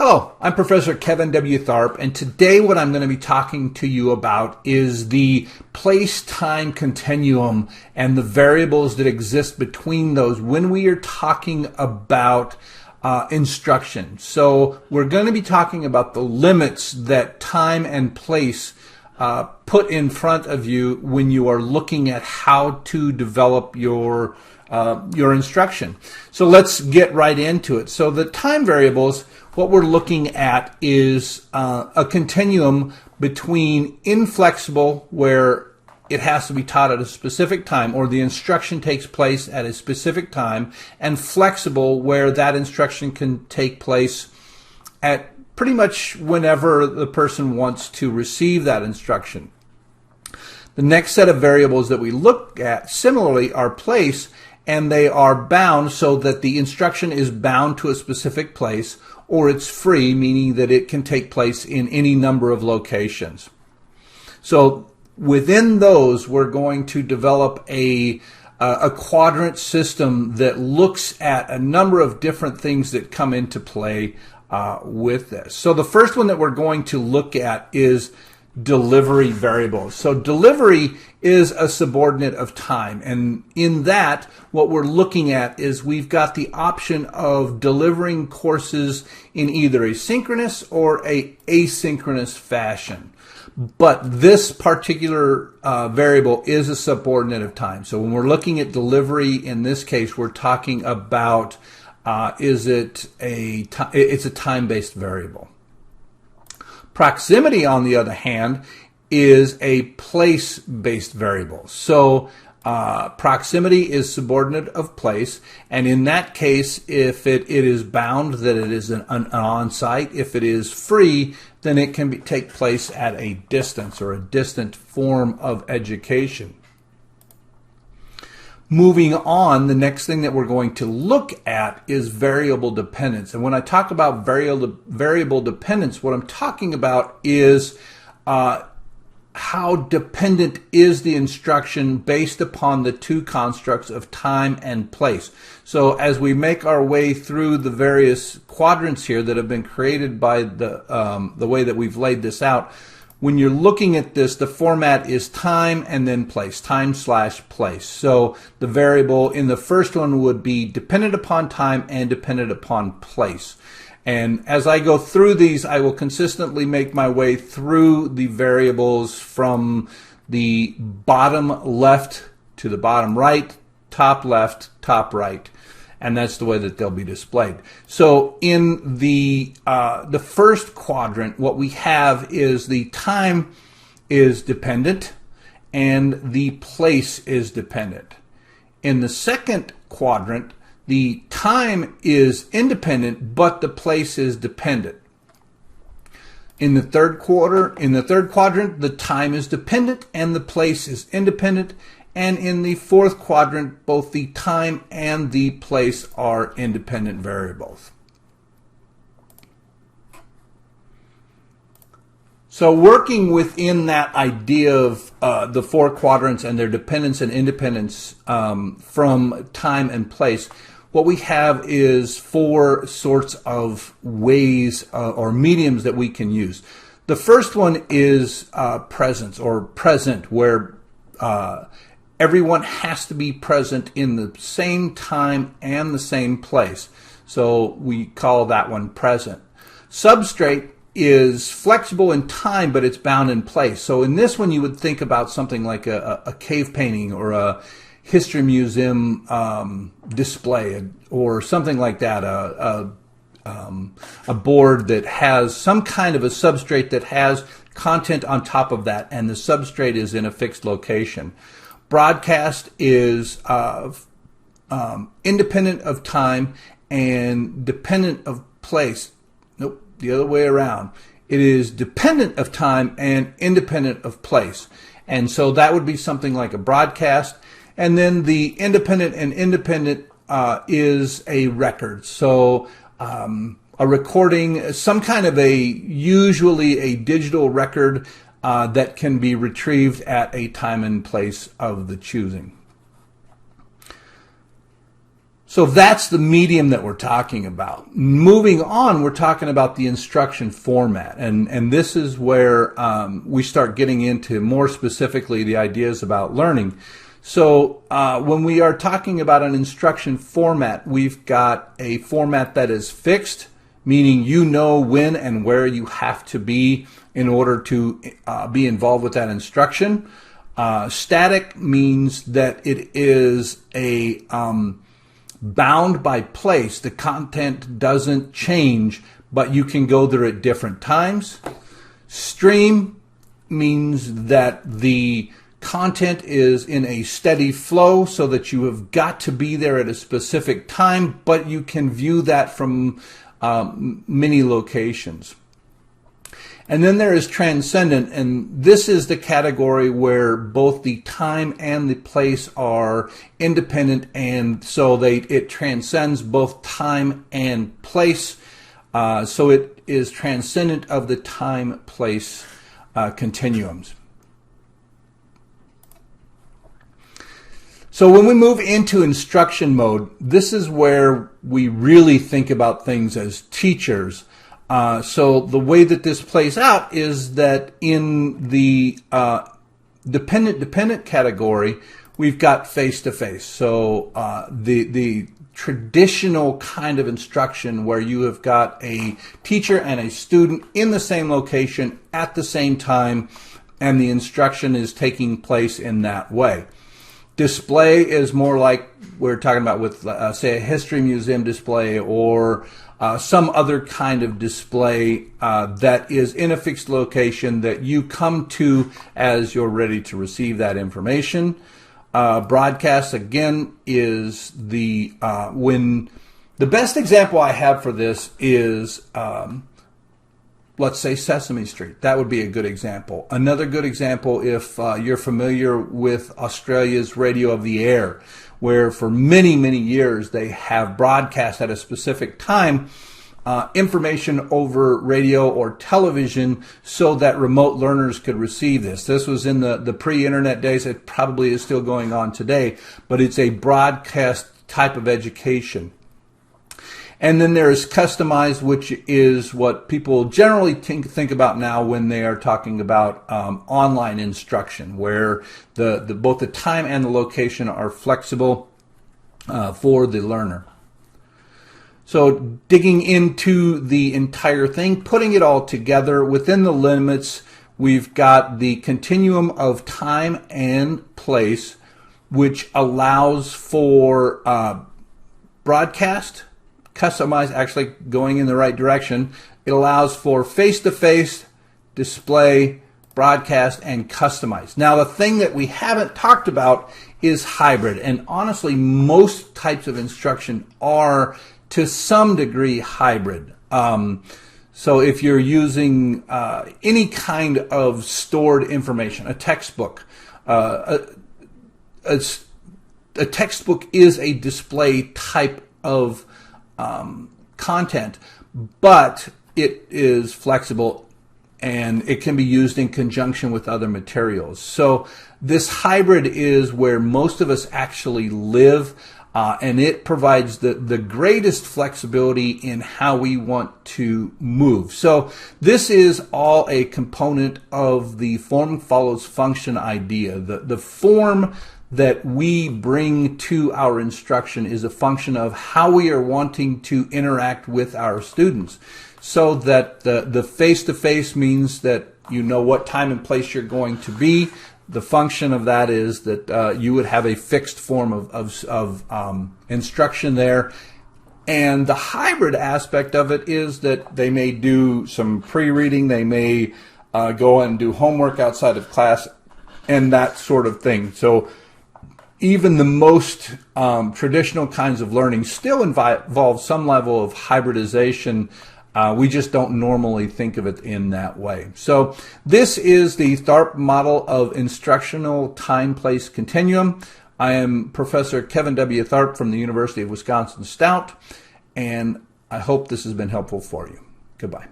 Hello, I'm Professor Kevin W. Tharp, and today what I'm going to be talking to you about is the place-time continuum and the variables that exist between those when we are talking about instruction. So we're going to be talking about the limits that time and place put in front of you when you are looking at how to develop your instruction. So let's get right into it. So the time variables, what we're looking at is a continuum between inflexible, where it has to be taught at a specific time, or the instruction takes place at a specific time, and flexible, where that instruction can take place at pretty much whenever the person wants to receive that instruction. The next set of variables that we look at similarly are place, and they are bound so that the instruction is bound to a specific place, or it's free, meaning that it can take place in any number of locations. So within those, we're going to develop a quadrant system that looks at a number of different things that come into play with this. So the first one that we're going to look at is delivery variables. So delivery is a subordinate of time, and in that what we're looking at is we've got the option of delivering courses in either a synchronous or a asynchronous fashion. But this particular variable is a subordinate of time. So when we're looking at delivery, in this case, we're talking about it's a time-based variable. Proximity, on the other hand, is a place-based variable. So proximity is subordinate of place, and in that case, if it is bound, that it is an on-site. If it is free, then it can take place at a distance, or a distant form of education. Moving on, the next thing that we're going to look at is variable dependence. And when I talk about variable dependence, what I'm talking about is how dependent is the instruction based upon the two constructs of time and place. So as we make our way through the various quadrants here that have been created by the way that we've laid this out, when you're looking at this, the format is time and then place, time/place. So the variable in the first one would be dependent upon time and dependent upon place. And as I go through these, I will consistently make my way through the variables from the bottom left to the bottom right, top left, top right. And that's the way that they'll be displayed. So in the first quadrant, what we have is the time is dependent and the place is dependent. In the second quadrant, the time is independent, but the place is dependent. In the third quadrant, the time is dependent and the place is independent. And in the fourth quadrant, both the time and the place are independent variables. So working within that idea of the four quadrants and their dependence and independence from time and place, what we have is four sorts of ways or mediums that we can use. The first one is presence, or present, where everyone has to be present in the same time and the same place. So we call that one present. Substrate is flexible in time, but it's bound in place. So in this one, you would think about something like a cave painting or a history museum display, or something like that, a board that has some kind of a substrate that has content on top of that, and the substrate is in a fixed location. Broadcast is independent of time and dependent of place. Nope, the other way around. It is dependent of time and independent of place. And so that would be something like a broadcast. And then the independent and independent is a record. So a recording, some kind of usually a digital record that can be retrieved at a time and place of the choosing. So that's the medium that we're talking about. Moving on, we're talking about the instruction format. And this is where we start getting into more specifically the ideas about learning. So when we are talking about an instruction format, we've got a format that is fixed, meaning you know when and where you have to be in order to be involved with that instruction. Static means that it is a bound by place. The content doesn't change, but you can go there at different times. Stream means that the content is in a steady flow so that you have got to be there at a specific time, but you can view that from many locations. And then there is transcendent, and this is the category where both the time and the place are independent, and so it transcends both time and place. So it is transcendent of the time-place continuums. So when we move into instruction mode, this is where we really think about things as teachers. So the way that this plays out is that in the dependent category, we've got face-to-face. So the traditional kind of instruction where you have got a teacher and a student in the same location at the same time, and the instruction is taking place in that way. Display is more like we're talking about with, say, a history museum display or some other kind of display that is in a fixed location that you come to as you're ready to receive that information. Broadcast, again, is the the best example I have for this is let's say Sesame Street. That would be a good example. Another good example, if you're familiar with Australia's Radio of the Air, where for many, many years they have broadcast at a specific time information over radio or television so that remote learners could receive this. This was in the pre-internet days. It probably is still going on today, but it's a broadcast type of education. And then there is customized, which is what people generally think about now when they are talking about online instruction, where both the time and the location are flexible for the learner. So digging into the entire thing, putting it all together within the limits, we've got the continuum of time and place, which allows for broadcast, customized, actually going in the right direction. It allows for face-to-face, display, broadcast, and customize. Now, the thing that we haven't talked about is hybrid, and honestly, most types of instruction are to some degree hybrid. So if you're using any kind of stored information, a textbook, a textbook is a display type of content, but it is flexible and it can be used in conjunction with other materials. So this hybrid is where most of us actually live, and it provides the greatest flexibility in how we want to move. So this is all a component of the form follows function idea. The form that we bring to our instruction is a function of how we are wanting to interact with our students. So that the face-to-face means that you know what time and place you're going to be. The function of that is that you would have a fixed form of instruction there. And the hybrid aspect of it is that they may do some pre-reading, they may go and do homework outside of class, and that sort of thing. So even the most traditional kinds of learning still involve some level of hybridization. We just don't normally think of it in that way. So this is the Tharp model of instructional time-place continuum. I am Professor Kevin W. Tharp from the University of Wisconsin-Stout, and I hope this has been helpful for you. Goodbye.